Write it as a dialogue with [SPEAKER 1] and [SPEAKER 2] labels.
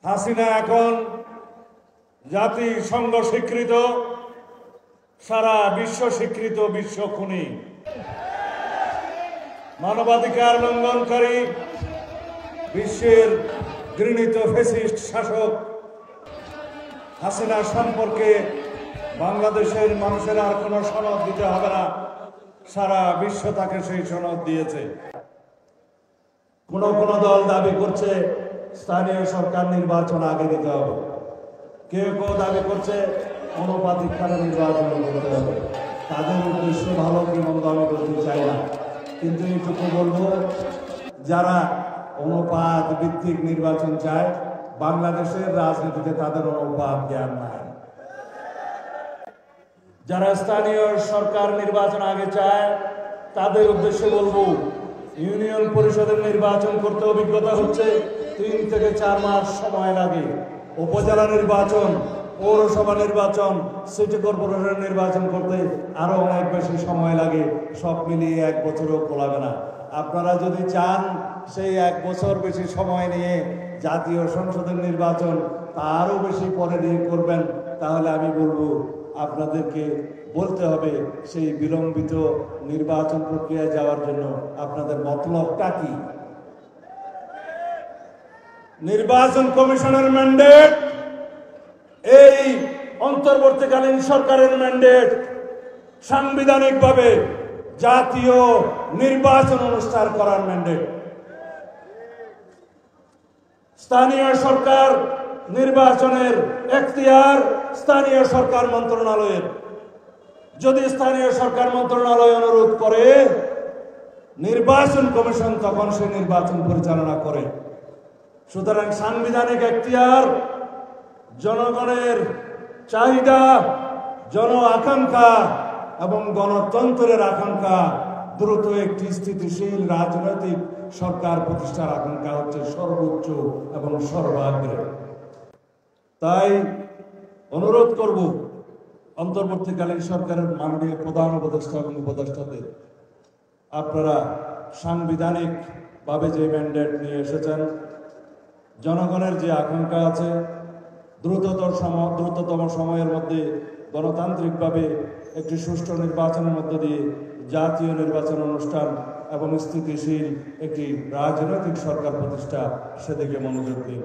[SPEAKER 1] হাসিনা এখন জাতিসংঘ স্বীকৃত, সারা বিশ্ব স্বীকৃত বিশ্ব খুনি, মানবাধিকার লঙ্ঘনকারী, বিশ্বের ঘৃণিত ফ্যাসিস্ট শাসক। হাসিনা সম্পর্কে বাংলাদেশের মানুষের আর কোনো সনদ দিতে হবে না, সারা বিশ্ব তাকে সেই সনদ দিয়েছে। কোন কোন দল দাবি করছে স্থানীয় সরকার নির্বাচন আগে দিতে হবে, কেউ কেউ দাবি করছে অনুপাতিক হারে নির্বাচন করতে হবে। তাদের উদ্দেশ্য ভালো কি মন্দ আমি বলতে চাই না, কিন্তু এইটুকু বলবো, যারা অনুপাত ভিত্তিক নির্বাচন চায় বাংলাদেশের রাজনীতিতে তাদের অনুপাত জ্ঞান নাই। যারা স্থানীয় সরকার নির্বাচন আগে চায় তাদের উদ্দেশ্যে বলবো, ইউনিয়ন পরিষদের নির্বাচন করতে অভিজ্ঞতা হচ্ছে 3 থেকে 4 মাস সময় লাগে। উপজেলা নির্বাচন, পৌরসভা নির্বাচন, সিটি কর্পোরেশন নির্বাচন করতে আরো অনেক বেশি সময় লাগে। সব মিলিয়ে 1 বছরও কোলাবে না। আপনারা যদি চান সেই 1 বছর বেশি সময় নিয়ে জাতীয় সংসদের নির্বাচন তারও বেশি পরে দিয়ে করবেন, তাহলে আমি বলবো আপনাদেরকে বলতে হবে সেই বিলম্বিত নির্বাচন প্রক্রিয়ায় যাওয়ার জন্য আপনাদের মতলবটা কি। নির্বাচন কমিশনের ম্যান্ডেট এই অন্তর্বর্তীকালীন সরকারের ম্যান্ডেট সাংবিধানিকভাবে জাতীয় নির্বাচন অনুষ্ঠান করার ম্যান্ডেট। স্থানীয় সরকার নির্বাচনের এখতিয়ার স্থানীয় সরকার মন্ত্রণালয়ের। যদি স্থানীয় সরকার মন্ত্রণালয় অনুরোধ করে নির্বাচন কমিশন তখন সে নির্বাচন পরিচালনা করে। সুতরাং সাংবিধানিক এখতিয়ার, জনগণের চাহিদা, জন আকাঙ্ক্ষা এবং গণতন্ত্রের আকাঙ্ক্ষা, দ্রুত একটি স্থিতিশীল রাজনৈতিক সরকার প্রতিষ্ঠার আকাঙ্ক্ষা হচ্ছে সর্বোচ্চ এবং সর্বাগ্রে। তাই অনুরোধ করব অন্তর্বর্তীকালীন সরকারের মাননীয় প্রধান উপদেষ্টা এবং উপদেষ্টাদের, আপনারা সাংবিধানিক ভাবে যে ম্যান্ডেট নিয়ে এসেছেন, জনগণের যে আকাঙ্ক্ষা আছে, দ্রুততম সময়ের মধ্যে গণতান্ত্রিকভাবে একটি সুষ্ঠু নির্বাচনের মধ্য দিয়ে জাতীয় নির্বাচন অনুষ্ঠান এবং স্থিতিশীল একটি রাজনৈতিক সরকার প্রতিষ্ঠা, সেদিকে মনোযোগ দিন।